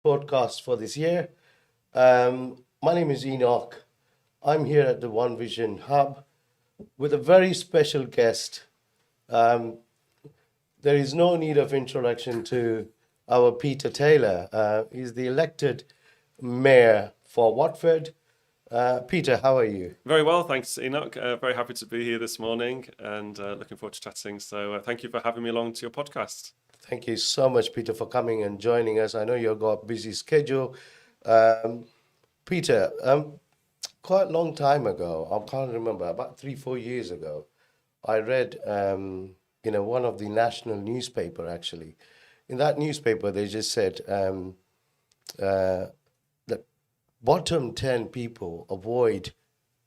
podcast for this year. My name is Enoch. I'm here at the One Vision Hub with a very special guest. Um, there is no need of introduction to our Peter Taylor. He's the elected mayor for Watford. Peter, how are you? Very well, thanks, Enoch. Very happy to be here this morning and looking forward to chatting. So thank you for having me along to your podcast. Thank you so much, Peter, for coming and joining us. I know you've got a busy schedule. Peter, quite a long time ago, I can't remember, about 3-4 years ago, I read, one of the national newspaper, actually. In that newspaper, they just said that bottom 10 people avoid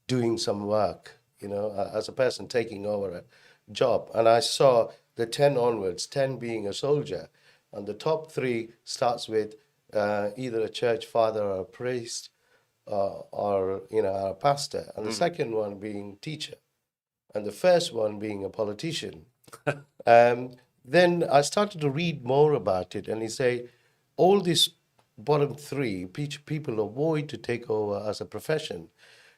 doing some work, as a person taking over a job. And I saw the 10 onwards, 10 being a soldier. And the top 3 starts with either a church father or a priest or a pastor. And the second one being teacher. And the first one being a politician. Then I started to read more about it, and he say all these bottom 3 people avoid to take over as a profession.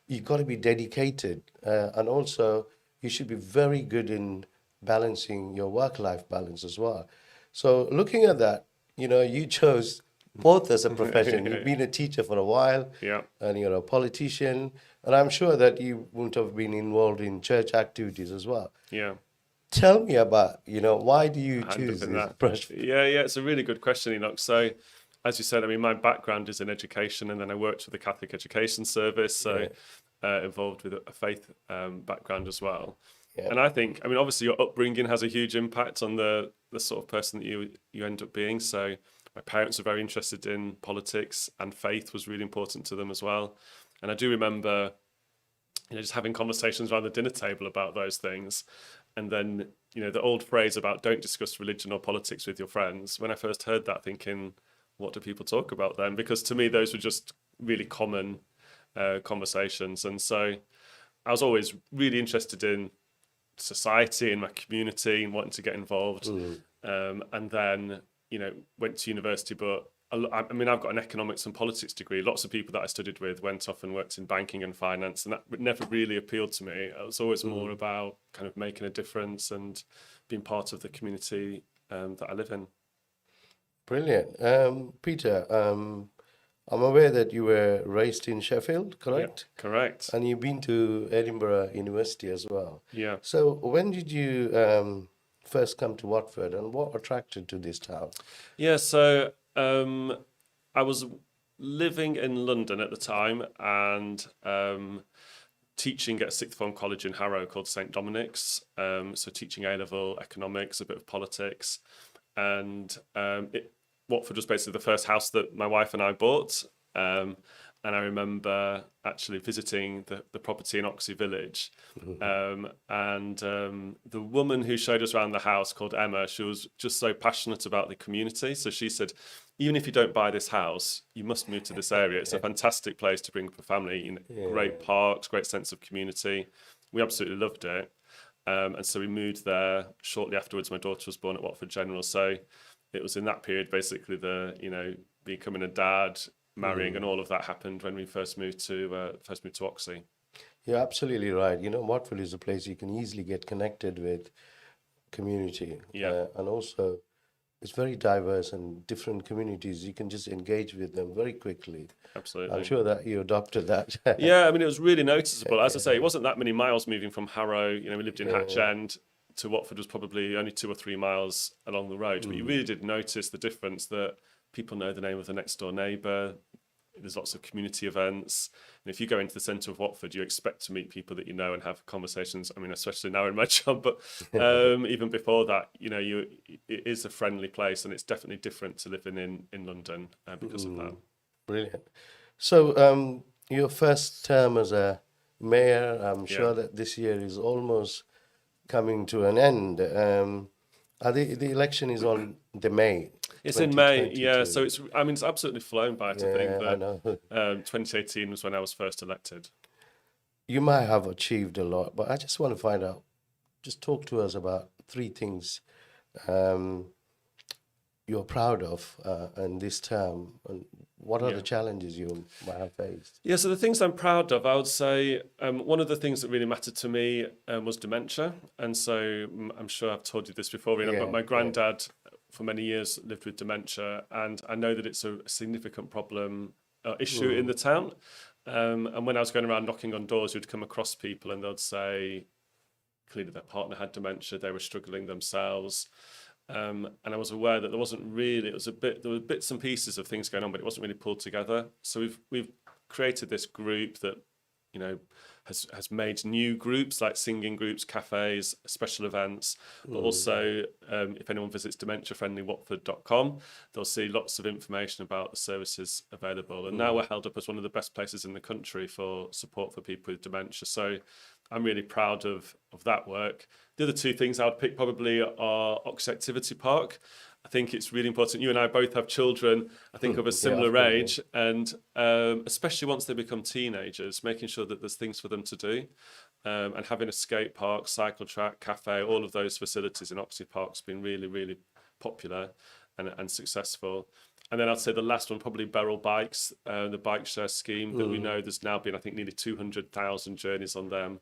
You've got to be dedicated, and also you should be very good in balancing your work-life balance as well. So looking at that, you chose both as a profession. You've been a teacher for a while, Yeah. and you're a politician, and I'm sure that you wouldn't have been involved in church activities as well. Yeah. Tell me about, why do you Hand choose up in this that. profession? Yeah, it's a really good question, Enoch. So, as you said, my background is in education, and then I worked for the Catholic Education Service, so involved with a faith background as well. Yeah. And I think, obviously your upbringing has a huge impact on the sort of person that you end up being. So my parents were very interested in politics, and faith was really important to them as well. And I do remember, just having conversations around the dinner table about those things. And then, the old phrase about don't discuss religion or politics with your friends. When I first heard that, thinking, what do people talk about then? Because to me, those were just really common conversations. And so I was always really interested in society, in my community, and wanting to get involved. And then, went to university, but I've got an economics and politics degree. Lots of people that I studied with went off and worked in banking and finance, and that never really appealed to me. It was always more about kind of making a difference and being part of the community that I live in. Brilliant. Peter, I'm aware that you were raised in Sheffield, correct? Yeah, correct. And you've been to Edinburgh University as well. Yeah. So when did you first come to Watford, and what attracted to this town? Yeah, so I was living in London at the time and teaching at a sixth form college in Harrow called St Dominic's. So teaching A-level economics, a bit of politics. And Watford was basically the first house that my wife and I bought. And I remember actually visiting the property in Oxhey Village. And the woman who showed us around the house, called Emma, she was just so passionate about the community. So she said, even if you don't buy this house, you must move to this area. It's a fantastic place to bring up a family. Great parks, great sense of community. We absolutely loved it. And so we moved there shortly afterwards. My daughter was born at Watford General. So it was in that period, basically, becoming a dad, marrying, and all of that happened when we first moved to Oxley. You're absolutely right. Watford is a place you can easily get connected with community. Yeah. And also, it's very diverse and different communities. You can just engage with them very quickly. Absolutely. I'm sure that you adopted that. Yeah, it was really noticeable. As I say, it wasn't that many miles moving from Harrow. We lived in Hatch End. To Watford was probably only 2 or 3 miles along the road. But you really did notice the difference that people know the name of the next door neighbour. There's lots of community events. And if you go into the centre of Watford, you expect to meet people that you know and have conversations. Especially now in my job, but even before that, it is a friendly place, and it's definitely different to living in London because of that. Brilliant. So your first term as a mayor, I'm sure that this year is almost coming to an end. The election is on the May. It's in May, yeah. So it's absolutely flown by to think that I know. 2018 was when I was first elected. You might have achieved a lot, but I just want to find out, just talk to us about 3 things you're proud of in this term, and what are the challenges you might have faced? Yeah, so the things I'm proud of, I would say one of the things that really mattered to me was dementia. And so I'm sure I've told you this before, Rena, but my granddad for many years lived with dementia, and I know that it's a significant problem, issue in the town. And when I was going around knocking on doors, you'd come across people and they'd say, clearly their partner had dementia, they were struggling themselves. And I was aware that there wasn't really, there were bits and pieces of things going on, but it wasn't really pulled together. So we've created this group that, you know, has made new groups like singing groups, cafes, special events, but also if anyone visits dementiafriendlywatford.com, they'll see lots of information about the services available. And now we're held up as one of the best places in the country for support for people with dementia. So I'm really proud of that work. The other two things I would pick probably are Oxhey Activity Park. I think it's really important. You and I both have children, I think, of a similar age, and especially once they become teenagers, making sure that there's things for them to do. And having a skate park, cycle track, cafe, all of those facilities in Oxhey Park's been really, really popular and successful. And then I'd say the last one, probably Beryl Bikes, the bike share scheme that we know there's now been, I think, nearly 200,000 journeys on them.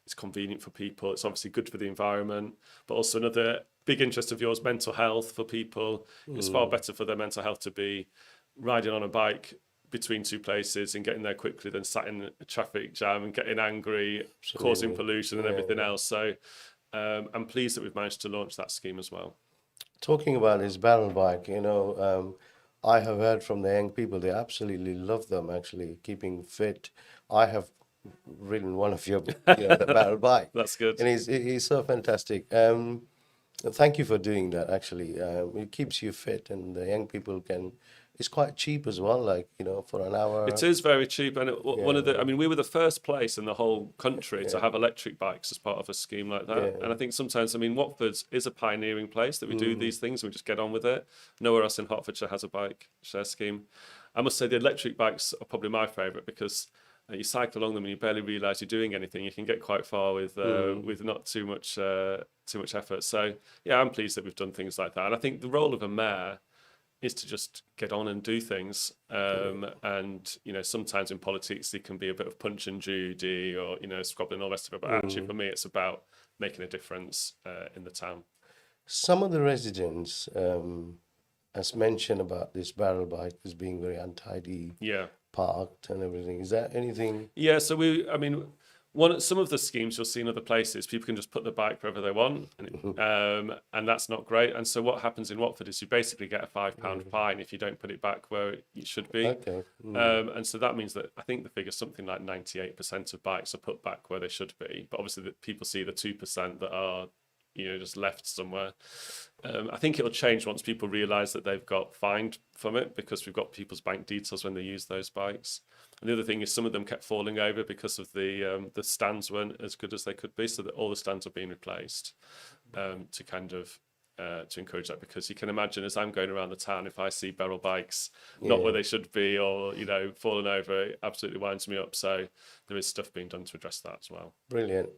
It's convenient for people. It's obviously good for the environment, but also another big interest of yours, mental health for people. It's far better for their mental health to be riding on a bike between two places and getting there quickly than sat in a traffic jam and getting angry, causing pollution and everything else. So I'm pleased that we've managed to launch that scheme as well. Talking about this barrel bike, you know, I have heard from the young people, they absolutely love them, actually, keeping fit. I have ridden one of your the barrel bike. That's good. And he's so fantastic. Thank you for doing that, actually. It keeps you fit, and the young people can... It's quite cheap as well, like, you know, for an hour. It is very cheap. And one of the... I mean, we were the first place in the whole country to have electric bikes as part of a scheme like that. And I think sometimes, I mean, Watfords is a pioneering place that we do these things and we just get on with it. Nowhere else in Hertfordshire has a bike share scheme. I must say the electric bikes are probably my favourite because you cycle along them and you barely realise you're doing anything. You can get quite far with not too much effort. So yeah, I'm pleased that we've done things like that. And I think the role of a mayor is to just get on and do things. And you know, sometimes in politics there can be a bit of punch and Judy or squabbling and all the rest of it. But actually, for me, it's about making a difference in the town. Some of the residents, as mentioned about this barrel bike as being very untidy. Yeah. Parked and everything. Is that anything? Yeah, so some of the schemes you'll see in other places, people can just put the bike wherever they want, and that's not great. And so what happens in Watford is you basically get a £5 fine if you don't put it back where it should be. Okay. And so that means that I think the figure's something like 98% of bikes are put back where they should be. But obviously people see the 2% that are just left somewhere. I think it'll change once people realise that they've got fined from it because we've got people's bank details when they use those bikes. And the other thing is some of them kept falling over because of the stands weren't as good as they could be, so that all the stands are being replaced to kind of to encourage that, because you can imagine as I'm going around the town, if I see barrel bikes not where they should be or falling over, it absolutely winds me up. So there is stuff being done to address that as well. Brilliant.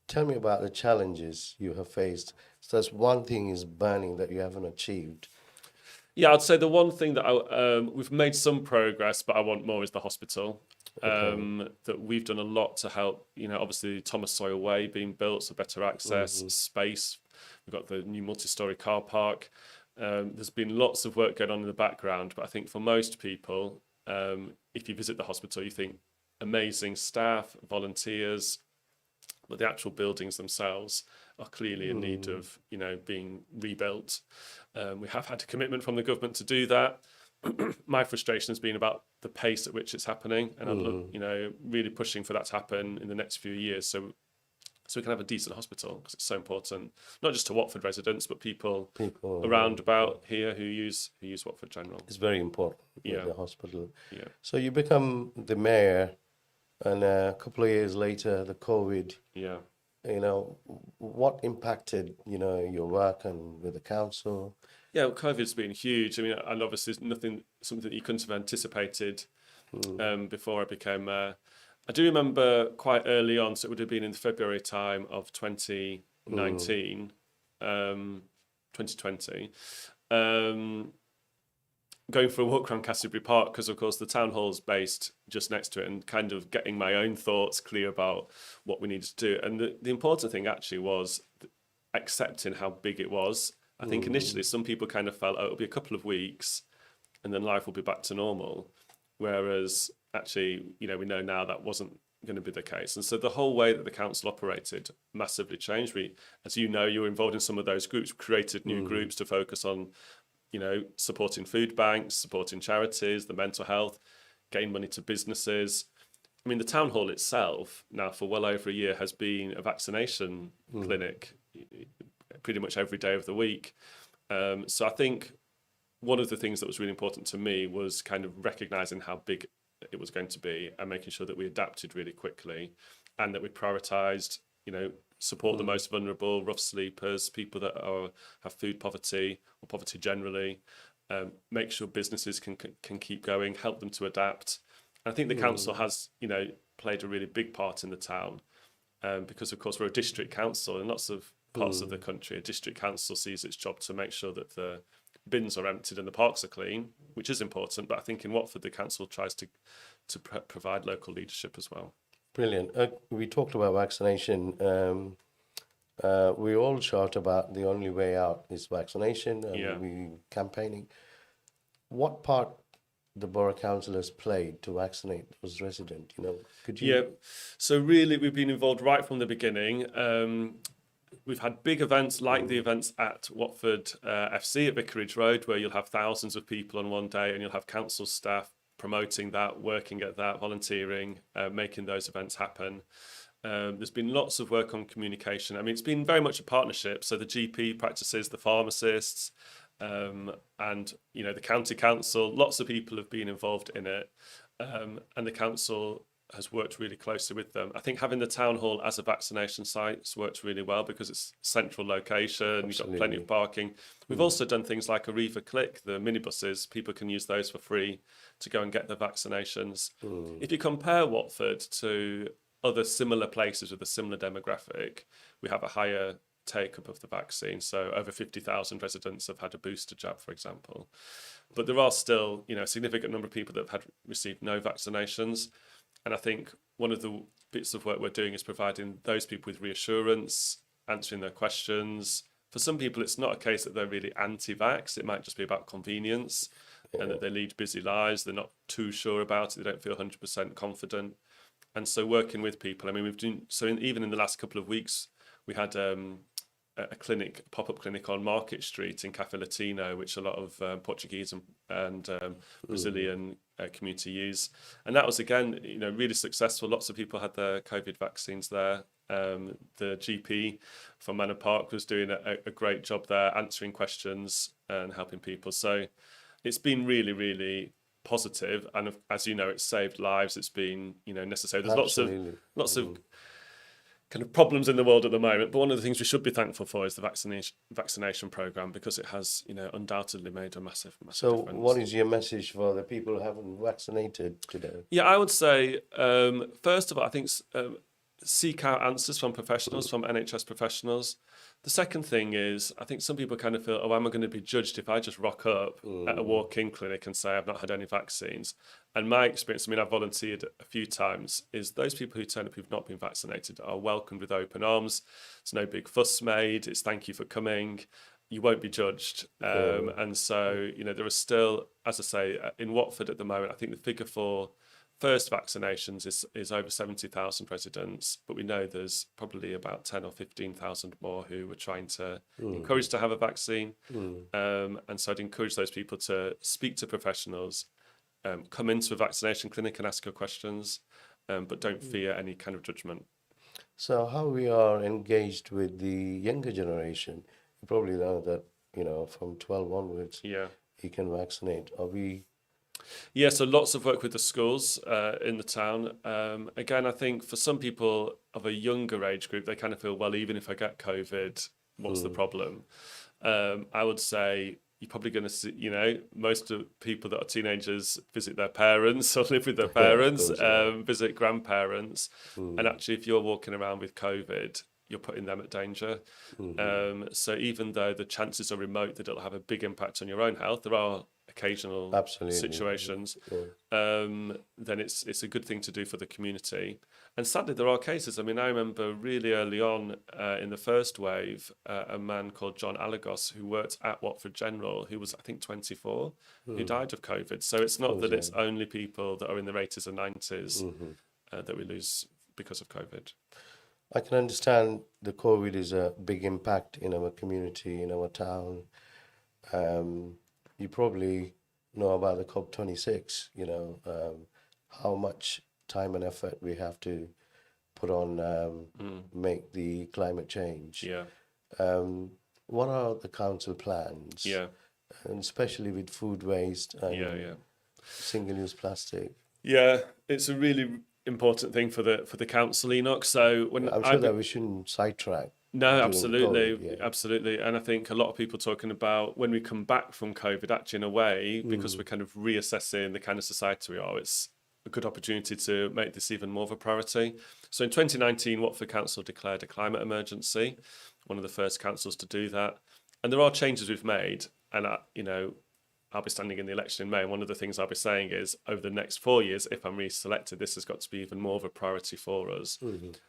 Tell me about the challenges you have faced. So that's one thing is burning that you haven't achieved. Yeah, I'd say the one thing that we've made some progress, but I want more, is the hospital. That we've done a lot to help. Obviously Thomas Sawyer Way being built, so better access, space. We've got the new multi-storey car park. There's been lots of work going on in the background, but I think for most people, if you visit the hospital, you think amazing staff, volunteers, but the actual buildings themselves are clearly in need of, being rebuilt. We have had a commitment from the government to do that. My frustration has been about the pace at which it's happening, and I'm, really pushing for that to happen in the next few years, so we can have a decent hospital, because it's so important, not just to Watford residents, but people around about here who use Watford General. It's very important. The hospital. Yeah. So you become the mayor. And a couple of years later, the COVID, what impacted, your work and with the council? Yeah, well, COVID's been huge. I mean, and obviously something that you couldn't have anticipated before I became mayor. I do remember quite early on, so it would have been in the February time of 2019, 2020. Going for a walk around Canterbury Park, because of course the town hall's based just next to it, and kind of getting my own thoughts clear about what we needed to do. And the important thing actually was accepting how big it was. I think initially some people kind of felt, oh, it'll be a couple of weeks and then life will be back to normal. Whereas actually, we know now that wasn't going to be the case. And so the whole way that the council operated massively changed. We, as you know, you were involved in some of those groups, created new groups to focus on, supporting food banks, supporting charities, the mental health, getting money to businesses. I mean, the town hall itself now for well over a year has been a vaccination clinic pretty much every day of the week. So I think one of the things that was really important to me was kind of recognising how big it was going to be and making sure that we adapted really quickly and that we prioritised, support the most vulnerable, rough sleepers, people that have food poverty or poverty generally, make sure businesses can keep going, help them to adapt. And I think the council has, played a really big part in the town because, of course, we're a district council in lots of parts of the country. A district council sees its job to make sure that the bins are emptied and the parks are clean, which is important. But I think in Watford, the council tries to provide local leadership as well. Brilliant. We talked about vaccination. We all shout about the only way out is vaccination, and we campaigning. What part the borough councillors played to vaccinate those residents? Could you? Yeah. So really, we've been involved right from the beginning. We've had big events like the events at Watford FC at Vicarage Road, where you'll have thousands of people on one day, and you'll have council staff promoting that, working at that, volunteering, making those events happen. There's been lots of work on communication. I mean, it's been very much a partnership. So the GP practices, the pharmacists, and the county council, lots of people have been involved in it, and the council has worked really closely with them. I think having the town hall as a vaccination site has worked really well because it's central location. You've got plenty of parking. We've also done things like Arriva Click, the minibuses. People can use those for free to go and get their vaccinations. If you compare Watford to other similar places with a similar demographic, we have a higher take-up of the vaccine. So over 50,000 residents have had a booster jab, for example. But there are still, a significant number of people that have received no vaccinations. And I think one of the bits of work we're doing is providing those people with reassurance, answering their questions. For some people, it's not a case that they're really anti-vax. It might just be about convenience and that they lead busy lives. They're not too sure about it. They don't feel 100% confident. And so working with people, I mean, even in the last couple of weeks, we had a pop-up clinic on Market Street in Cafe Latino, which a lot of Portuguese and Brazilian community use. And that was, again, really successful. Lots of people had their COVID vaccines there. The GP from Manor Park was doing a great job there, answering questions and helping people. So it's been really, really positive. And as you know, it's saved lives. It's been, necessary. There's lots of kind of problems in the world at the moment, but one of the things we should be thankful for is the vaccination program, because it has, undoubtedly made a massive difference. So what is your message for the people who haven't vaccinated today? Yeah, I would say, first of all, I think seek out answers from professionals, from NHS professionals. The second thing is, I think some people kind of feel, am I going to be judged if I just rock up at a walk-in clinic and say I've not had any vaccines? And my experience, I mean, I've volunteered a few times, is those people who turn up who've not been vaccinated are welcomed with open arms. There's no big fuss made. It's thank you for coming. You won't be judged. And so, there are still, as I say, in Watford at the moment, I think the figure for first vaccinations is over 70,000 residents, but we know there's probably about 10 or 15,000 more who we're trying to encourage to have a vaccine. And so I'd encourage those people to speak to professionals, come into a vaccination clinic and ask your questions, but don't fear any kind of judgment. So how we are engaged with the younger generation? You probably know that, from 12 onwards, you can vaccinate. Are we... Yeah, so lots of work with the schools in the town. Again, I think for some people of a younger age group, they kind of feel, well, even if I get COVID, what's the problem? I would say you're probably going to see, most of people that are teenagers visit their parents or live with their parents, visit grandparents. And actually, if you're walking around with COVID, you're putting them at danger. So even though the chances are remote that it'll have a big impact on your own health, there are occasional Absolutely. situations, Yeah. then it's a good thing to do for the community. And sadly, there are cases. I mean, I remember really early on in the first wave, a man called John Alagos, who worked at Watford General, who was, I think, 24, who died of COVID. So it's not that it's only people that are in their 80s and 90s that we lose because of COVID. I can understand the COVID is a big impact in our community, in our town. You probably know about the COP26, how much time and effort we have to put on make the climate change. Yeah. What are the council plans? Yeah. And especially with food waste and Yeah. single-use plastic. Yeah. It's a really important thing for the council, Enoch. So when I'm sure that we shouldn't sidetrack. No, during absolutely, COVID, yeah. absolutely. And I think a lot of people talking about when we come back from COVID, actually in a way, because we're kind of reassessing the kind of society we are, it's a good opportunity to make this even more of a priority. So in 2019, Watford Council declared a climate emergency, one of the first councils to do that. And there are changes we've made, and I'll be standing in the election in May, and one of the things I'll be saying is, over the next 4 years, if I'm re-selected, this has got to be even more of a priority for us.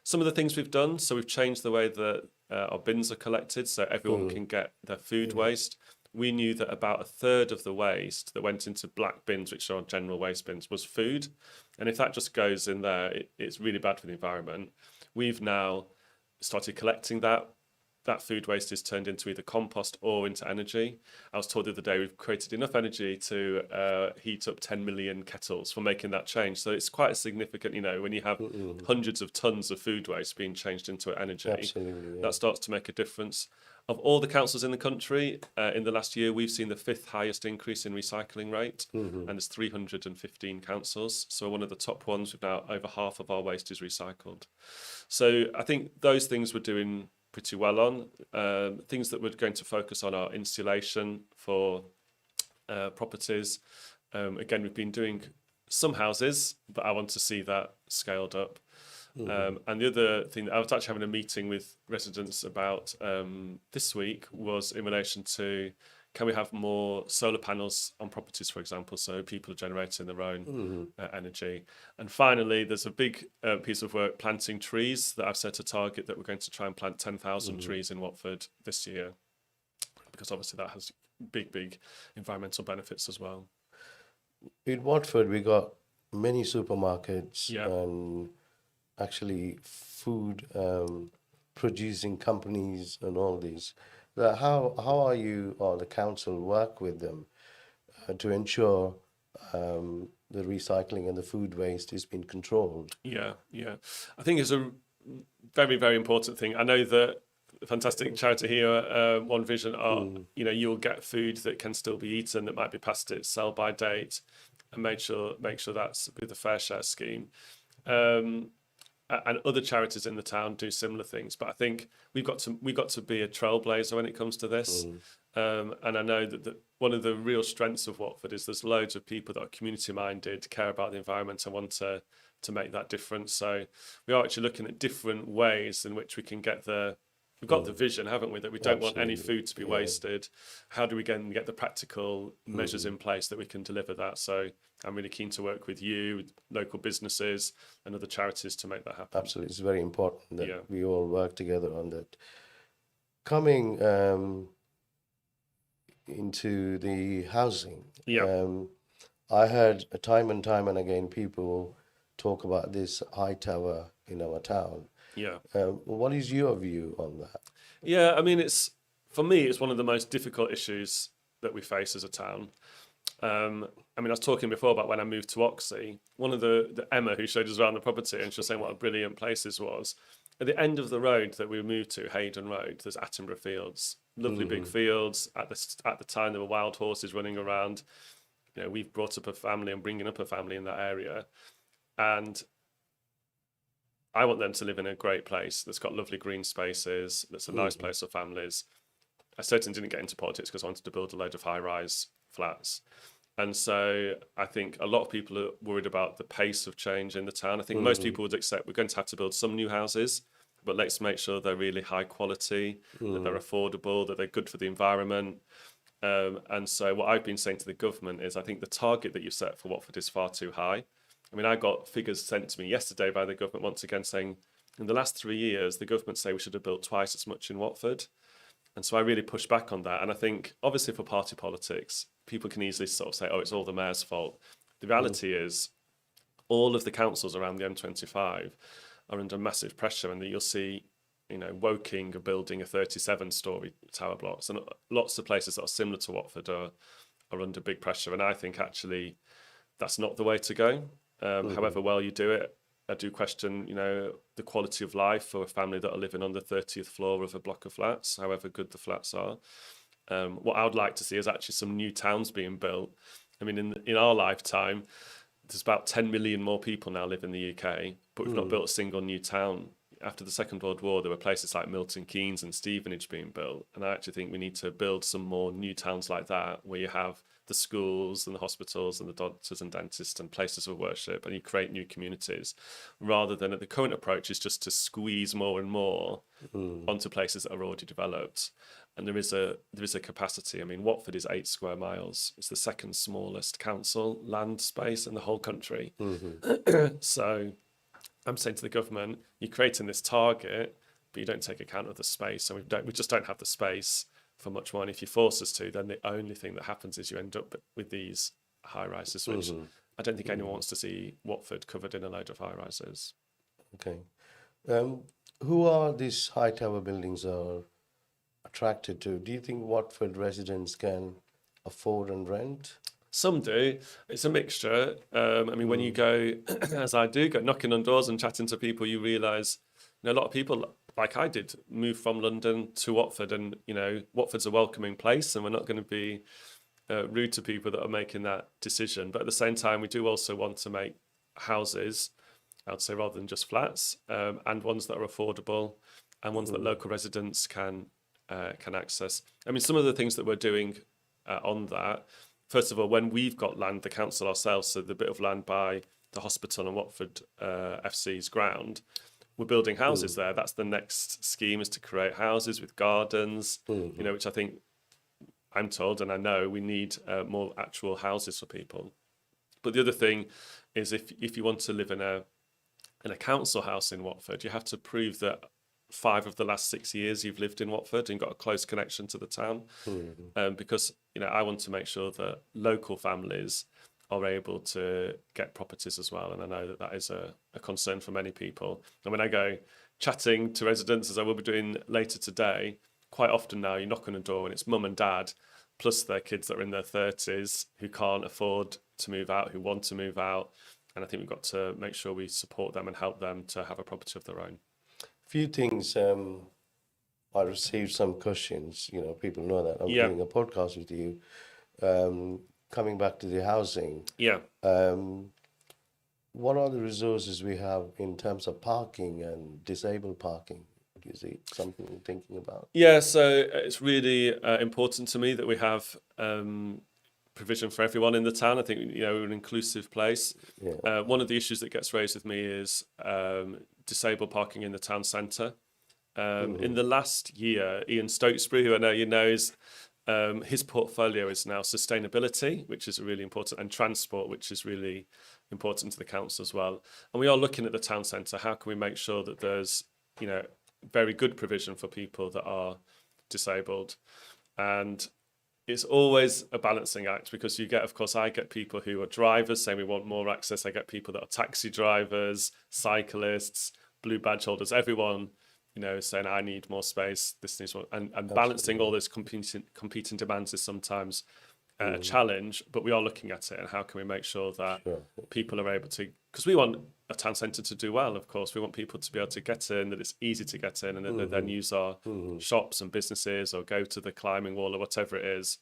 Some of the things we've done, so we've changed the way that our bins are collected, so everyone can get their food waste. We knew that about a third of the waste that went into black bins, which are general waste bins, was food. And if that just goes in there, it's really bad for the environment. We've now started collecting that. That food waste is turned into either compost or into energy. I was told the other day we've created enough energy to heat up 10 million kettles for making that change. So it's quite a significant, when you have hundreds of tons of food waste being changed into energy, Absolutely, yeah. that starts to make a difference. Of all the councils in the country, in the last year, we've seen the 5th highest increase in recycling rate, and there's 315 councils. So we're one of the top ones. We've now over half of our waste is recycled. So I think those things we're doing pretty well on. Things that we're going to focus on are insulation for properties. Again, we've been doing some houses, but I want to see that scaled up. And the other thing, I was actually having a meeting with residents about this week, was in relation to, can we have more solar panels on properties, for example, so people are generating their own energy. And finally, there's a big piece of work, planting trees, that I've set a target that we're going to try and plant 10,000 trees in Watford this year, because obviously that has big environmental benefits as well. In Watford, we got many supermarkets Yeah. and actually food producing companies and all these. How are you or the council work with them to ensure the recycling and the food waste is being controlled? Yeah. I think it's a very, very important thing. I know that a fantastic charity here, One Vision, are you'll get food that can still be eaten, that might be past its sell-by date, and make sure that's with the Fair Share scheme. And other charities in the town do similar things, but I think we've got to be a trailblazer when it comes to this. And I know that one of the real strengths of Watford is there's loads of people that are community minded, care about the environment, and want to make that difference. So we are actually looking at different ways in which we can get we've got the vision, haven't we, that we don't want any food to be wasted. How do we get the practical measures in place that we can deliver that? So I'm really keen to work with you, with local businesses and other charities to make that happen. Absolutely, it's very important that we all work together on that. Coming into the housing, I heard time and again people talk about this high tower in our town. Yeah. What is your view on that? Yeah, I mean, for me, it's one of the most difficult issues that we face as a town. I mean, I was talking before about when I moved to Oxhey. One of the Emma who showed us around the property, and she was saying what a brilliant place this was. At the end of the road that we moved to, Hayden Road, there's Attenborough Fields, lovely big fields. At the time, there were wild horses running around. We've brought up a family and bringing up a family in that area, and I want them to live in a great place that's got lovely green spaces, that's a nice place for families. I certainly didn't get into politics because I wanted to build a load of high-rise flats. And so I think a lot of people are worried about the pace of change in the town. I think most people would accept we're going to have to build some new houses, but let's make sure they're really high quality, that they're affordable, that they're good for the environment. And so what I've been saying to the government is I think the target that you set for Watford is far too high. I mean, I got figures sent to me yesterday by the government once again saying in the last 3 years, the government say we should have built twice as much in Watford. And so I really pushed back on that. And I think, obviously, for party politics, people can easily sort of say, oh, it's all the mayor's fault. The reality is, all of the councils around the M25 are under massive pressure, and that you'll see, Woking are building a 37-storey tower blocks, and lots of places that are similar to Watford are under big pressure. And I think actually that's not the way to go. However well you do it, I do question, the quality of life for a family that are living on the 30th floor of a block of flats, however good the flats are. What I would like to see is actually some new towns being built. I mean, in our lifetime, there's about 10 million more people now live in the UK, but we've not built a single new town. After the Second World War, there were places like Milton Keynes and Stevenage being built. And I actually think we need to build some more new towns like that, where you have the schools and the hospitals and the doctors and dentists and places of worship, and you create new communities, rather than the current approach is just to squeeze more and more onto places that are already developed. And there is a capacity. I mean, Watford is 8 square miles. It's the second smallest council land space in the whole country. So I'm saying to the government, you're creating this target, but you don't take account of the space. So we just don't have the space for much more. And if you force us to, then the only thing that happens is you end up with these high rises, which I don't think anyone wants to see Watford covered in a load of high rises. Okay. Who are these high tower buildings are attracted to? Do you think Watford residents can afford and rent? Some do. It's a mixture. I mean, when you go, as I do, go knocking on doors and chatting to people, you realise, a lot of people, like I did, move from London to Watford, and Watford's a welcoming place, and we're not going to be rude to people that are making that decision. But at the same time, we do also want to make houses, I'd say, rather than just flats, and ones that are affordable, and ones that local residents can access. I mean, some of the things that we're doing on that. First of all, when we've got land, the council ourselves, so the bit of land by the hospital and Watford FC's ground, we're building houses there. That's the next scheme, is to create houses with gardens, which I think, I'm told, and I know we need more actual houses for people. But the other thing is, if you want to live in a council house in Watford, you have to prove that 5 of the last 6 years you've lived in Watford and got a close connection to the town. Because I want to make sure that local families are able to get properties as well, and I know that is a concern for many people. And when I go chatting to residents, as I will be doing later today, quite often now you knock on a door and it's mum and dad plus their kids that are in their 30s who can't afford to move out, who want to move out, and I think we've got to make sure we support them and help them to have a property of their own. Few things. I received some questions. People know that I'm doing a podcast with you. Coming back to the housing. Yeah. What are the resources we have in terms of parking and disabled parking? Is it something you're thinking about? Yeah. So it's really important to me that we have provision for everyone in the town. I think we're an inclusive place. Yeah. One of the issues that gets raised with me is disabled parking in the town centre. In the last year, Ian Stokesbury, who I know you know, is his portfolio is now sustainability, which is really important, and transport, which is really important to the council as well. And we are looking at the town centre. How can we make sure that there's very good provision for people that are disabled? And it's always a balancing act, because you get, of course, I get people who are drivers saying we want more access. I get people that are taxi drivers, cyclists, blue badge holders, everyone, saying I need more space, this needs more, and balancing all those competing demands is sometimes a challenge, but we are looking at it, and how can we make sure that people are able to, because we want a town centre to do well, of course. We want people to be able to get in, that it's easy to get in, and that they then use our shops and businesses, or go to the climbing wall or whatever it is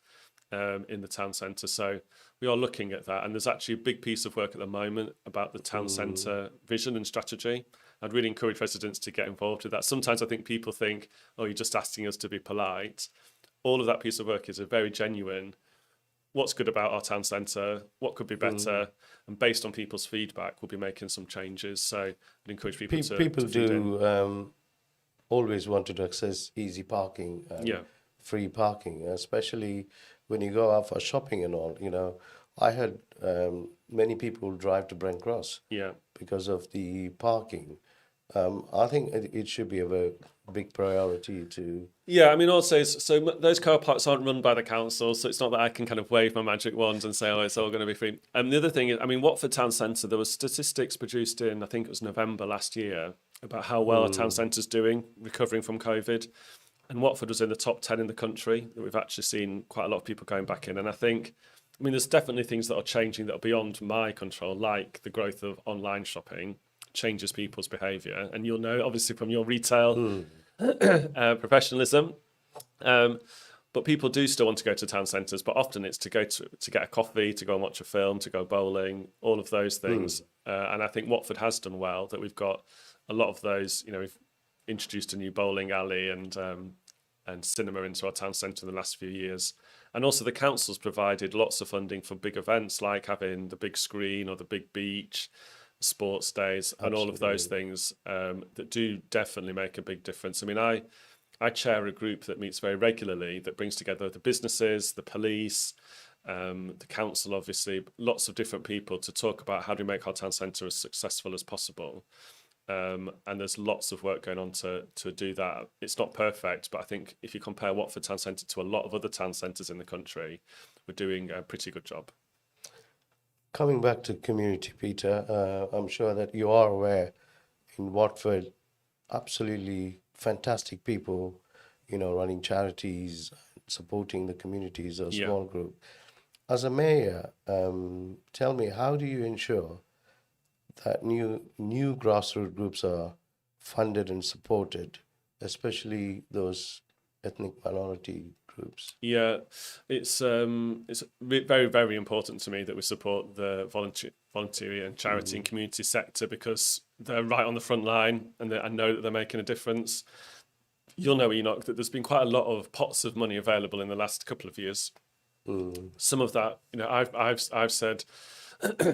in the town centre. So we are looking at that, and there's actually a big piece of work at the moment about the town centre vision and strategy. I'd really encourage residents to get involved with that. Sometimes I think people think, oh, you're just asking us to be polite. All of that piece of work is a very genuine, what's good about our town centre, what could be better, and based on people's feedback, we'll be making some changes. So I'd encourage people to do always wanted to access easy parking and Yeah. free parking, especially when you go out for shopping and all. I had many people drive to Brent Cross Yeah. because of the parking. I think it should be a very big priority to. Yeah, I mean, also, those car parks aren't run by the council, so it's not that I can kind of wave my magic wand and say, oh, it's all going to be free. And the other thing is, I mean, Watford Town Centre, there was statistics produced in, I think it was November last year, about how well our town centre's doing, recovering from COVID. And Watford was in the top 10 in the country. We've actually seen quite a lot of people going back in. And I think, I mean, there's definitely things that are changing that are beyond my control, like the growth of online shopping changes people's behaviour. And you'll know, obviously, from your retail professionalism. But people do still want to go to town centres, but often it's to go to get a coffee, to go and watch a film, to go bowling, all of those things. And I think Watford has done well, that we've got a lot of those. We've introduced a new bowling alley and cinema into our town centre in the last few years. And also the council's provided lots of funding for big events, like having the big screen or the big beach, sports days, and all of those things that do definitely make a big difference. I mean, I chair a group that meets very regularly that brings together the businesses, the police, the council, obviously, lots of different people to talk about how do we make our town centre as successful as possible. And there's lots of work going on to do that. It's not perfect, but I think if you compare Watford Town Centre to a lot of other town centres in the country, we're doing a pretty good job. Coming back to community, Peter, I'm sure that you are aware in Watford, absolutely fantastic people, running charities, supporting the communities, a small group. As a mayor, tell me, how do you ensure that new grassroots groups are funded and supported, especially those ethnic minority groups? Yeah, it's very, very important to me that we support the voluntary and charity and community sector, because they're right on the front line and I know that they're making a difference. You'll know, Enoch, that there's been quite a lot of pots of money available in the last couple of years. Some of that, I've said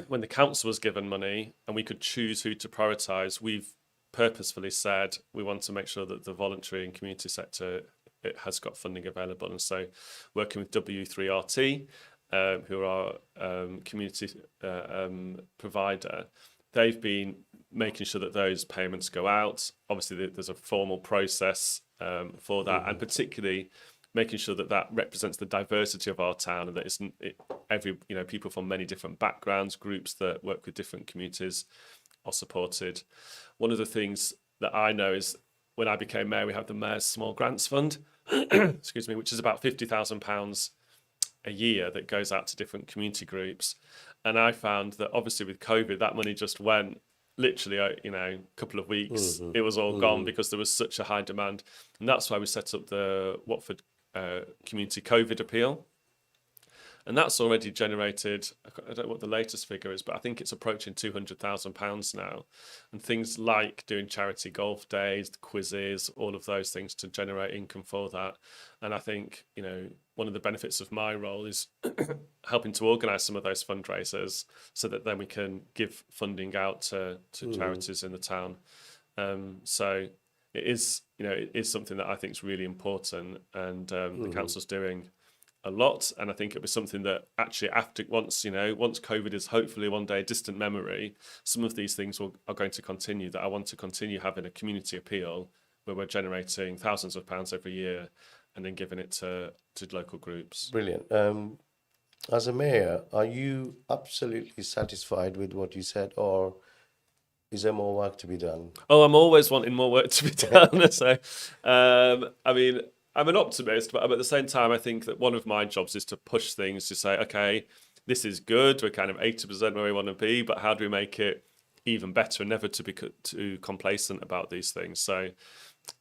when the council was given money and we could choose who to prioritise, we've purposefully said we want to make sure that the voluntary and community sector, it has got funding available. And so working with W3RT, who are community provider, they've been making sure that those payments go out. Obviously, there's a formal process for that, and particularly making sure that that represents the diversity of our town, and that people from many different backgrounds, groups that work with different communities are supported. One of the things that I know is when I became mayor, we have the Mayor's Small Grants Fund, excuse me, which is about £50,000 a year that goes out to different community groups. And I found that obviously with COVID, that money just went literally, a couple of weeks. It was all gone because there was such a high demand. And that's why we set up the Watford Community COVID Appeal. And that's already generated, I don't know what the latest figure is, but I think it's approaching £200,000 now. And things like doing charity golf days, quizzes, all of those things to generate income for that. And I think, one of the benefits of my role is helping to organise some of those fundraisers so that then we can give funding out to charities in the town. So it is something that I think is really important, and the council's doing a lot. And I think it was something that actually once COVID is hopefully one day a distant memory, some of these things are going to continue, that I want to continue having a community appeal where we're generating thousands of pounds every year and then giving it to local groups. Brilliant. As a mayor, are you absolutely satisfied with what you said, or is there more work to be done? Oh, I'm always wanting more work to be done. So, I mean, I'm an optimist, but at the same time, I think that one of my jobs is to push things to say, okay, this is good. We're kind of 80% where we want to be, but how do we make it even better, and never to be too complacent about these things? So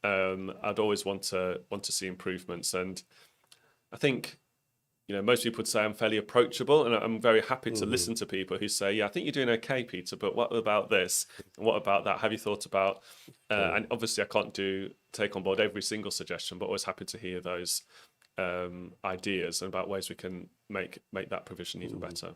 I'd always want to see improvements. And I think, most people would say I'm fairly approachable, and I'm very happy to listen to people who say, yeah, I think you're doing okay, Peter, but what about this? And what about that? Have you thought about, and obviously I can't take on board every single suggestion, but always happy to hear those ideas and about ways we can make that provision even better.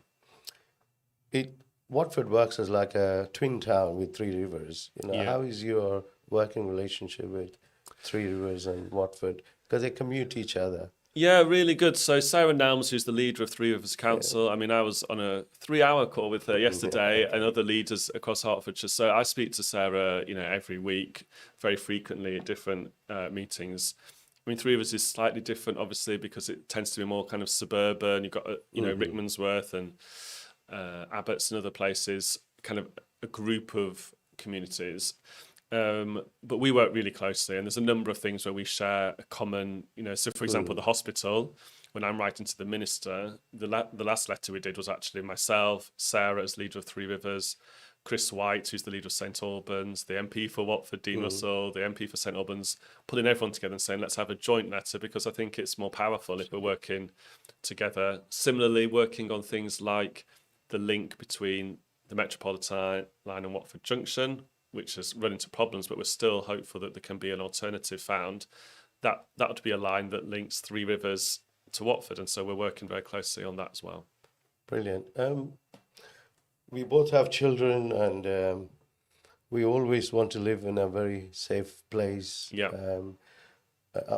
Watford works as like a twin town with three rivers. Yeah. How is your working relationship with Three Rivers and Watford, because they commute each other. Yeah, really good. So Sarah Nelms, who's the leader of Three Rivers Council, I mean, I was on a 3-hour call with her yesterday and other leaders across Hertfordshire. So I speak to Sarah, every week, very frequently at different meetings. I mean, Three Rivers is slightly different, obviously, because it tends to be more kind of suburban. You've got, Rickmansworth and Abbots and other places, kind of a group of communities. But we work really closely, and there's a number of things where we share a common, so for example, the hospital, when I'm writing to the minister, the last letter we did was actually myself, Sarah as leader of Three Rivers, Chris White, who's the leader of St Albans, the MP for Watford, Dean Russell, the MP for St Albans, pulling everyone together and saying, let's have a joint letter, because I think it's more powerful if we're working together. Similarly, working on things like the link between the Metropolitan line and Watford Junction, which has run into problems, but we're still hopeful that there can be an alternative found. That would be a line that links Three Rivers to Watford, and so we're working very closely on that as well. Brilliant. We both have children, and we always want to live in a very safe place. Yeah.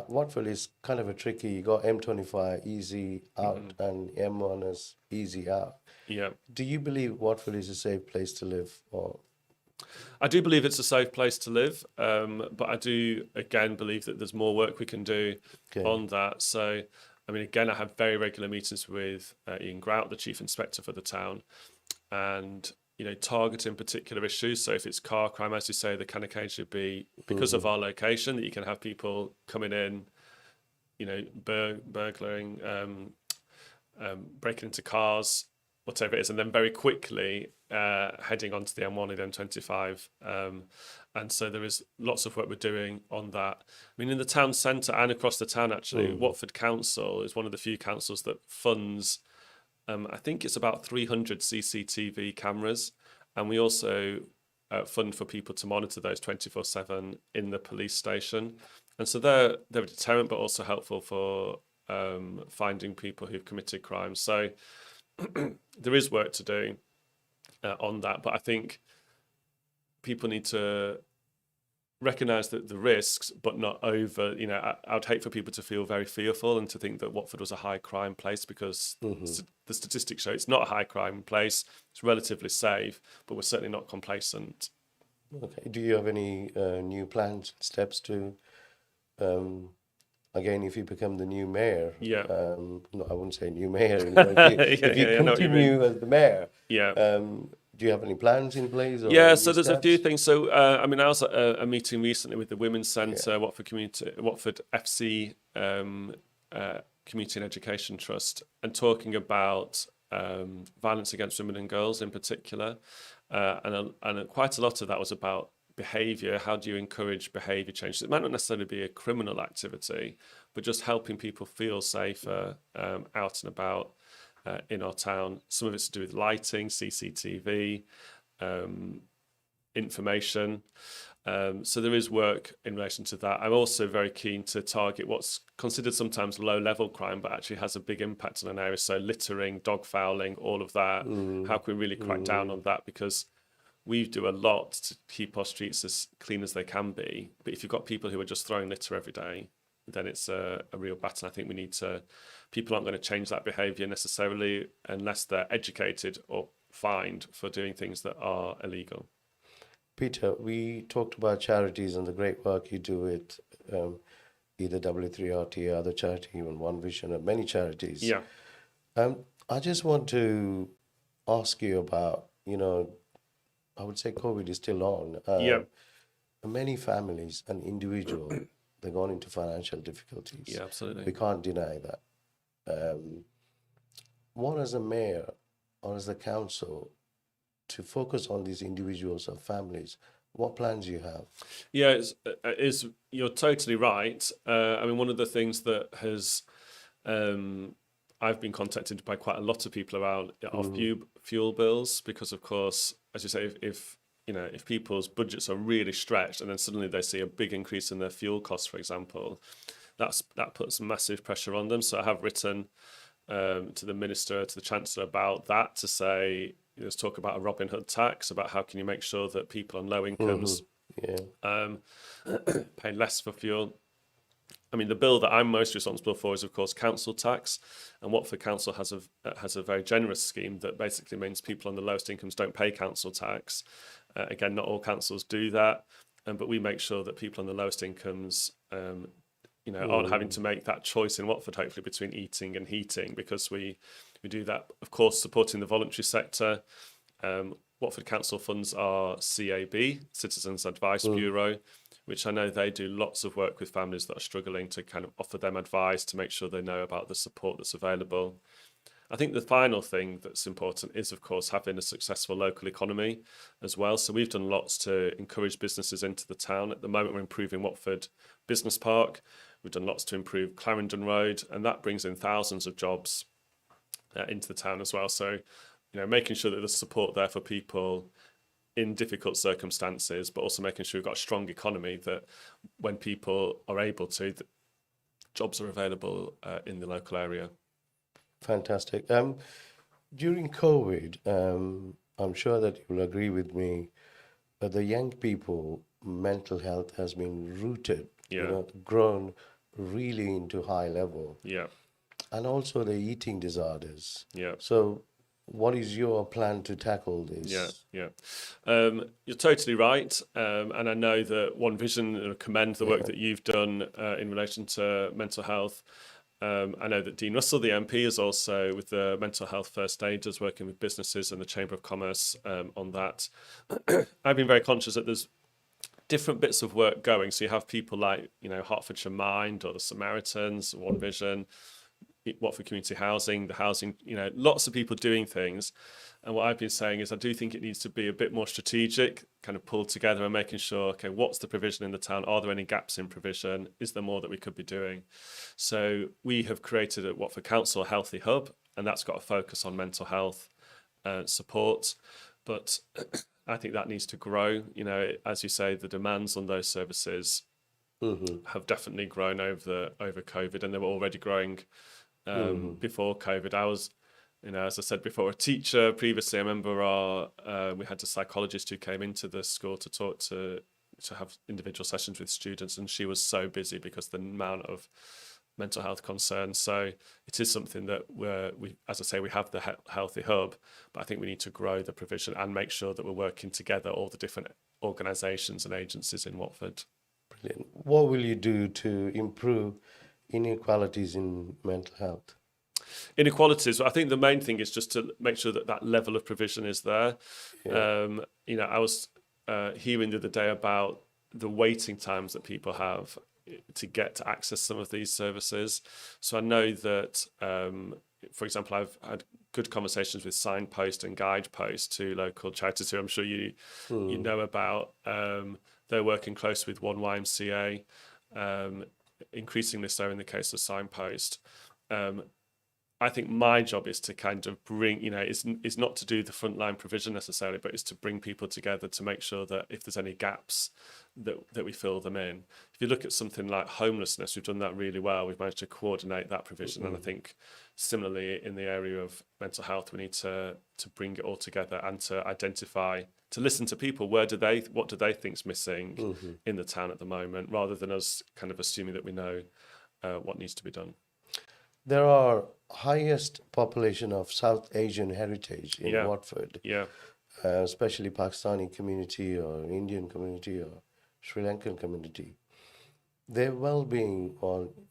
Watford is kind of a tricky. You got M25 easy out and M1 is easy out. Yeah. Do you believe Watford is a safe place to live? Or I do believe it's a safe place to live, but I do, again, believe that there's more work we can do on that. So, I mean, again, I have very regular meetings with Ian Grout, the Chief Inspector for the town, and, targeting particular issues. So if it's car crime, as you say, the kind of case should be, because of our location, that you can have people coming in, burglaring, breaking into cars, whatever it is, and then very quickly heading onto the M1 and M25. And so there is lots of work we're doing on that. I mean, in the town centre and across the town, actually, Watford Council is one of the few councils that funds, I think it's about 300 CCTV cameras. And we also fund for people to monitor those 24/7 in the police station. And so they're a deterrent, but also helpful for finding people who've committed crimes. So there is work to do on that, but I think people need to recognise that the risks, but not over. I would hate for people to feel very fearful and to think that Watford was a high crime place, because the statistics show it's not a high crime place. It's relatively safe, but we're certainly not complacent. okay, do you have any new plans, steps to? Again, if you become the new mayor, no, I wouldn't say new mayor. If you continue as the mayor, do you have any plans in place? Or So there's a few things. So I was at a meeting recently with the Women's Centre, Watford FC Community and Education Trust, and talking about violence against women and girls in particular, and quite a lot of that was about behaviour. How do you encourage behaviour change? So it might not necessarily be a criminal activity, but just helping people feel safer out and about in our town. Some of it's to do with lighting, CCTV, information. So there is work in relation to that. I'm also very keen to target what's considered sometimes low-level crime, but actually has a big impact on an area. So littering, dog fouling, all of that. How can we really crack down on that? Because we do a lot to keep our streets as clean as they can be. But if you've got people who are just throwing litter every day, then it's a real battle. I think we need to, people aren't going to change that behaviour necessarily unless they're educated or fined for doing things that are illegal. Peter, we talked about charities and the great work you do with either W3RT or other charity, even One Vision, and many charities. Yeah. I just want to ask you about, I would say COVID is still on. Many families and individuals, they've gone into financial difficulties. Yeah, absolutely. We can't deny that. What as a mayor or as a council to focus on these individuals or families, what plans you have? Yeah, you're totally right. One of the things that has, I've been contacted by quite a lot of people around are fuel bills, because of course, as you say, if people's budgets are really stretched and then suddenly they see a big increase in their fuel costs, for example, that puts massive pressure on them. So I have written to the Minister, to the Chancellor about that, to say, let's talk about a Robin Hood tax, about how can you make sure that people on low incomes Yeah. Paying less for fuel. I mean, the bill that I'm most responsible for is, of course, council tax, and Watford Council has a very generous scheme that basically means people on the lowest incomes don't pay council tax. Again, not all councils do that, but we make sure that people on the lowest incomes, aren't having to make that choice in Watford, hopefully, between eating and heating, because we do that, of course, supporting the voluntary sector. Watford Council funds our CAB, Citizens Advice Bureau, which I know they do lots of work with families that are struggling to kind of offer them advice to make sure they know about the support that's available. I think the final thing that's important is, of course, having a successful local economy as well. So we've done lots to encourage businesses into the town. At the moment, we're improving Watford Business Park. We've done lots to improve Clarendon Road, and that brings in thousands of jobs into the town as well. So, making sure that there's support there for people in difficult circumstances, but also making sure we've got a strong economy, that when people are able to, jobs are available in the local area. Fantastic. During COVID, I'm sure that you will agree with me that the young people mental health has been rooted, Yeah. grown really into high level, Yeah. and also the eating disorders. Yeah. So, what is your plan to tackle this? Yeah. You're totally right. And I know that One Vision commend the work that you've done in relation to mental health. I know that Dean Russell, the MP, is also with the Mental Health First Aiders, working with businesses and the Chamber of Commerce on that. I've been very conscious that there's different bits of work going. So you have people like, Hertfordshire Mind or the Samaritans, One Vision, Watford Community Housing, the housing, lots of people doing things. And what I've been saying is I do think it needs to be a bit more strategic, kind of pulled together and making sure, okay, what's the provision in the town? Are there any gaps in provision? Is there more that we could be doing? So we have created at Watford Council a Healthy Hub, and that's got a focus on mental health support. But I think that needs to grow. As you say, the demands on those services have definitely grown over COVID, and they were already growing before COVID. I was, as I said before, a teacher previously. I remember we had a psychologist who came into the school to talk to have individual sessions with students, and she was so busy because the amount of mental health concerns. So it is something that we, as I say, we have the Healthy Hub, but I think we need to grow the provision and make sure that we're working together, all the different organisations and agencies in Watford. Brilliant. What will you do to improve inequalities in mental health? Inequalities, I think the main thing is just to make sure that that level of provision is there. I was hearing the other day about the waiting times that people have to get to access some of these services. So I know that, for example, I've had good conversations with Signpost and Guidepost, two local charities who I'm sure you know about. They're working close with One YMCA, increasingly so in the case of Signpost. I think my job is to kind of bring, is not to do the frontline provision necessarily, but is to bring people together to make sure that if there's any gaps, that we fill them in. If you look at something like homelessness, we've done that really well. We've managed to coordinate that provision, and I think similarly in the area of mental health, we need to bring it all together and to identify, to listen to people. What do they think's missing in the town at the moment, rather than us kind of assuming that we know what needs to be done. There are highest population of South Asian heritage in Watford, especially Pakistani community or Indian community or Sri Lankan community. Their well-being,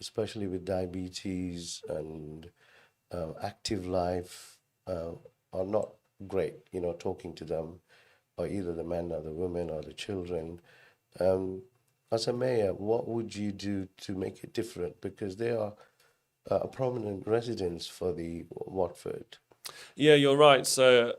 especially with diabetes and active life, are not great. Talking to them, or either the men or the women or the children. As a mayor, what would you do to make it different? Because they are prominent residents for the Watford. Yeah, you're right. So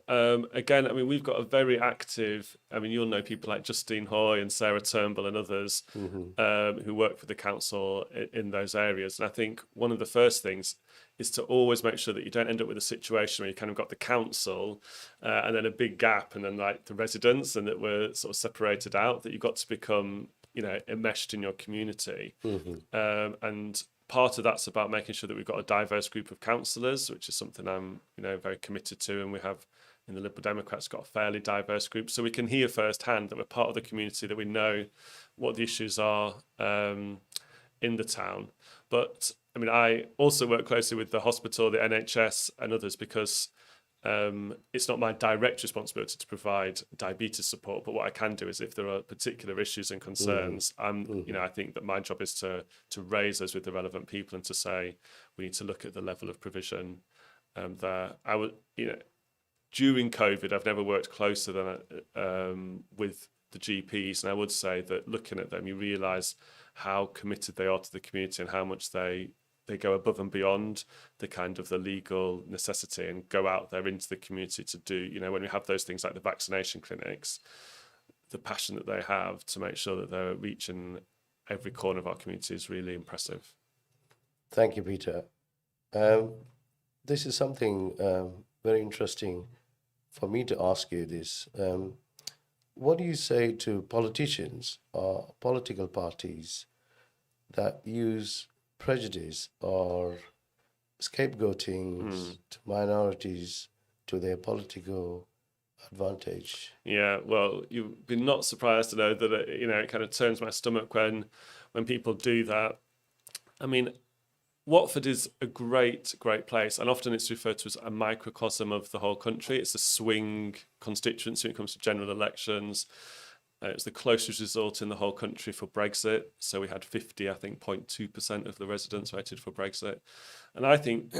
again, we've got a very active, you'll know people like Justine Hoy and Sarah Turnbull and others who work for the council in those areas. And I think one of the first things is to always make sure that you don't end up with a situation where you kind of got the council and then a big gap and then like the residents, and that we're sort of separated out, that you've got to become, enmeshed in your community. And part of that's about making sure that we've got a diverse group of councillors, which is something I'm, very committed to, and we have in the Liberal Democrats, got a fairly diverse group. So we can hear firsthand that we're part of the community, that we know what the issues are in the town. But I mean, I also work closely with the hospital, the NHS and others, because it's not my direct responsibility to provide diabetes support, but what I can do is if there are particular issues and concerns, I think that my job is to raise those with the relevant people and to say we need to look at the level of provision there. I would, during COVID, I've never worked closer than with the GPs, and I would say that looking at them, you realise how committed they are to the community and how much they go above and beyond the kind of the legal necessity and go out there into the community to do, when we have those things like the vaccination clinics, the passion that they have to make sure that they're reaching every corner of our community is really impressive. Thank you, Peter. This is something very interesting for me to ask you this. What do you say to politicians or political parties that use prejudice or scapegoating to minorities to their political advantage? Yeah, well, you've been not surprised to know that it kind of turns my stomach when people do that. I mean, Watford is a great place, and often it's referred to as a microcosm of the whole country. It's a swing constituency when it comes to general elections. It's the closest result in the whole country for Brexit. So we had 0.2% of the residents voted for Brexit. And I think,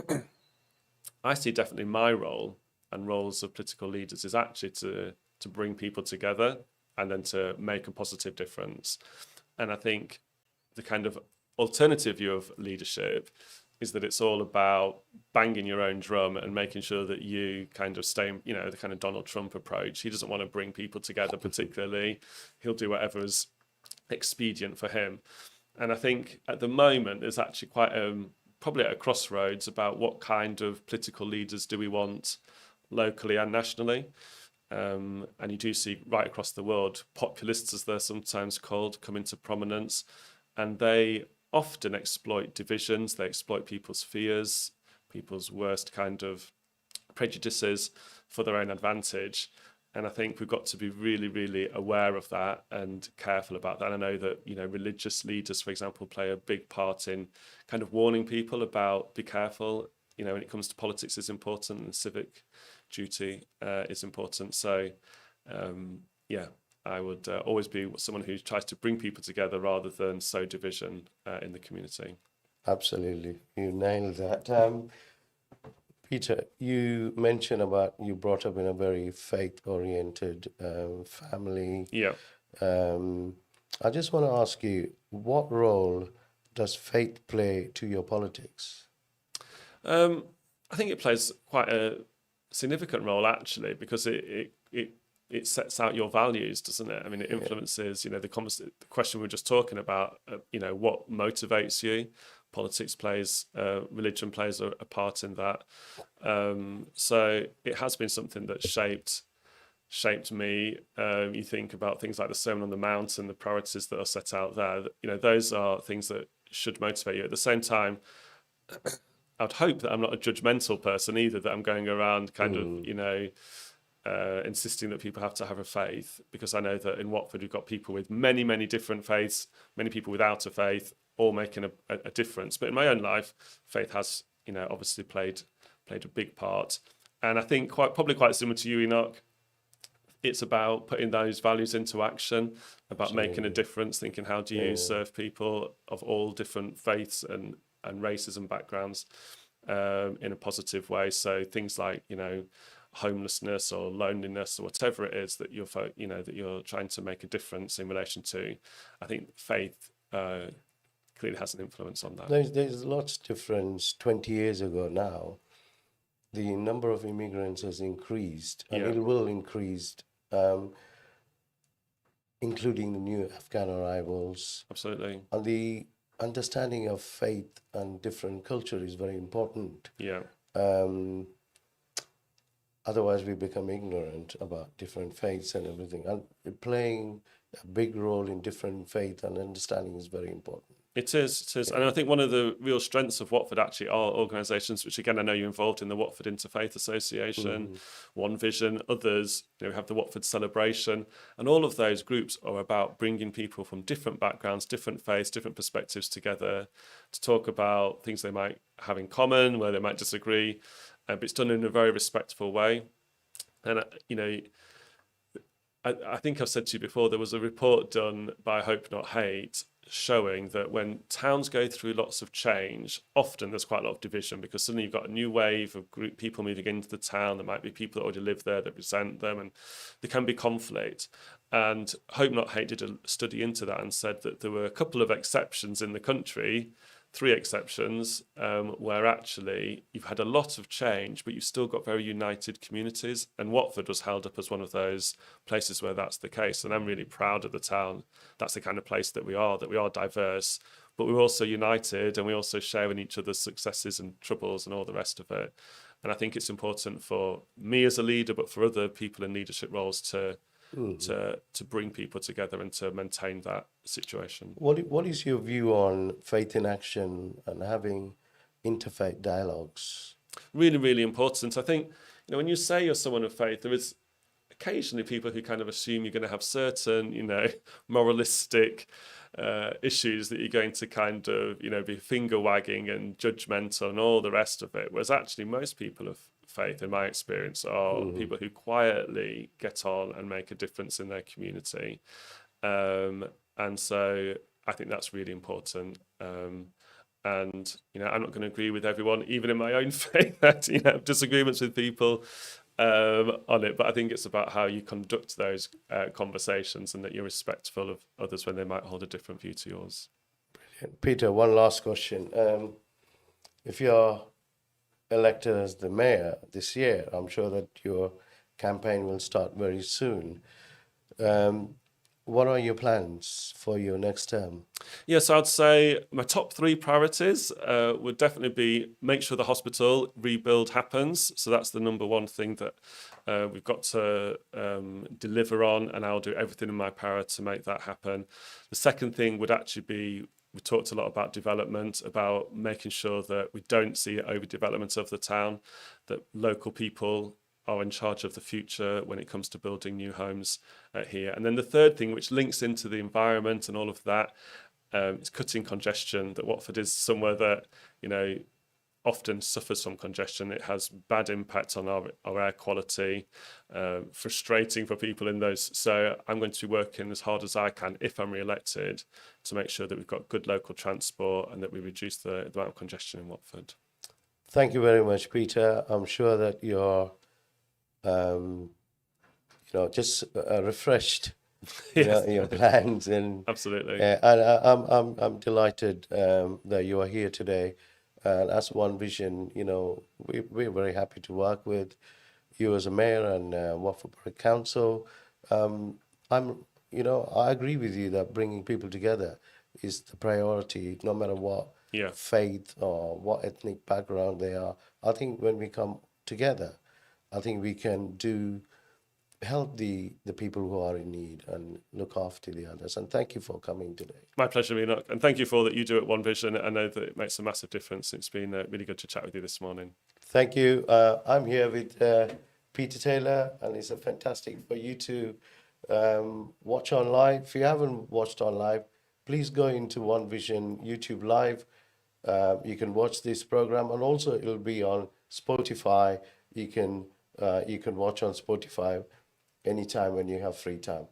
I see definitely my role and roles of political leaders is actually to bring people together and then to make a positive difference. And I think the kind of alternative view of leadership is that it's all about banging your own drum and making sure that you kind of stay, the kind of Donald Trump approach. He doesn't want to bring people together particularly. He'll do whatever is expedient for him. And I think at the moment there's actually quite probably at a crossroads about what kind of political leaders do we want locally and nationally. And you do see right across the world, populists as they're sometimes called, come into prominence, and they often exploit divisions, they exploit people's fears, people's worst kind of prejudices for their own advantage. And I think we've got to be really, really aware of that and careful about that. And I know that, religious leaders, for example, play a big part in kind of warning people about be careful, when it comes to politics is important and civic duty is important. So, I would always be someone who tries to bring people together rather than sow division in the community. Absolutely. You nailed that. Peter, you mentioned about you brought up in a very faith-oriented family. Yeah. I just want to ask you, what role does faith play to your politics? I think it plays quite a significant role, actually, because it sets out your values, doesn't it? I mean, it influences, the question we were just talking about, what motivates you. Politics religion plays a part in that. So it has been something that shaped me. You think about things like the Sermon on the Mount and the priorities that are set out there. Those are things that should motivate you. At the same time, I'd hope that I'm not a judgmental person either, that I'm going around kind of, insisting that people have to have a faith, because I know that in Watford we've got people with many, many different faiths, many people without a faith, all making a difference. But in my own life, faith has, obviously played a big part. And I think probably quite similar to you, Enoch, it's about putting those values into action, about Absolutely. making a difference, thinking how do you serve people of all different faiths and races and backgrounds in a positive way. So things like, homelessness or loneliness or whatever it is that you're trying to make a difference in relation to, I think faith clearly has an influence on that. There's lots of difference. 20 years ago now, the number of immigrants has increased, and it will increase, including the new Afghan arrivals. Absolutely. And the understanding of faith and different culture is very important. Yeah. Otherwise, we become ignorant about different faiths and everything. And playing a big role in different faith and understanding is very important. It is. And I think one of the real strengths of Watford actually are organisations, which again, I know you're involved in, the Watford Interfaith Association, One Vision, others, we have the Watford Celebration, and all of those groups are about bringing people from different backgrounds, different faiths, different perspectives together to talk about things they might have in common, where they might disagree, but it's done in a very respectful way. And, I think I've said to you before, there was a report done by Hope Not Hate showing that when towns go through lots of change, often there's quite a lot of division because suddenly you've got a new wave of group people moving into the town. There might be people that already live there that resent them, and there can be conflict. And Hope Not Hate did a study into that and said that there were a couple of exceptions in the country, 3 exceptions, where actually you've had a lot of change, but you've still got very united communities. And Watford was held up as one of those places where that's the case. And I'm really proud of the town. That's the kind of place that we are diverse, but we're also united, and we also share in each other's successes and troubles and all the rest of it. And I think it's important for me as a leader, but for other people in leadership roles to bring people together and to maintain that situation. What is your view on faith in action and having interfaith dialogues? Really, really important. I think, when you say you're someone of faith, there is occasionally people who kind of assume you're going to have certain, moralistic issues that you're going to kind of, be finger wagging and judgmental and all the rest of it. Whereas actually most people of faith, in my experience, are people who quietly get on and make a difference in their community. And so I think that's really important. And, I'm not going to agree with everyone, even in my own faith, that, have disagreements with people on it. But I think it's about how you conduct those conversations and that you're respectful of others when they might hold a different view to yours. Brilliant. Peter, one last question. If you're elected as the mayor this year, I'm sure that your campaign will start very soon. What are your plans for your next term? Yes, I'd say my top 3 priorities would definitely be make sure the hospital rebuild happens. So that's the number one thing that we've got to deliver on, and I'll do everything in my power to make that happen. The second thing would actually be, we talked a lot about development, about making sure that we don't see overdevelopment of the town, that local people are in charge of the future when it comes to building new homes here. And then the third thing, which links into the environment and all of that, is cutting congestion. That Watford is somewhere that, often suffers from congestion. It has bad impact on our air quality, frustrating for people in those. So I'm going to be working as hard as I can, if I'm re-elected, to make sure that we've got good local transport and that we reduce the amount of congestion in Watford. Thank you very much, Peter. I'm sure that you're, just refreshed your plans, and absolutely. And I'm delighted that you are here today. And as One Vision, we're very happy to work with you as a mayor and Watford Borough Council. I agree with you that bringing people together is the priority, no matter what faith or what ethnic background they are. I think when we come together, I think we can help the people who are in need and look after the others. And thank you for coming today. My pleasure, Enoch. And thank you for all that you do at One Vision. I know that it makes a massive difference. It's been really good to chat with you this morning. Thank you. I'm here with Peter Taylor, and it's fantastic for you to watch on live. If you haven't watched on live, please go into One Vision YouTube Live. You can watch this program, and also it'll be on Spotify. You can watch on Spotify anytime when you have free time.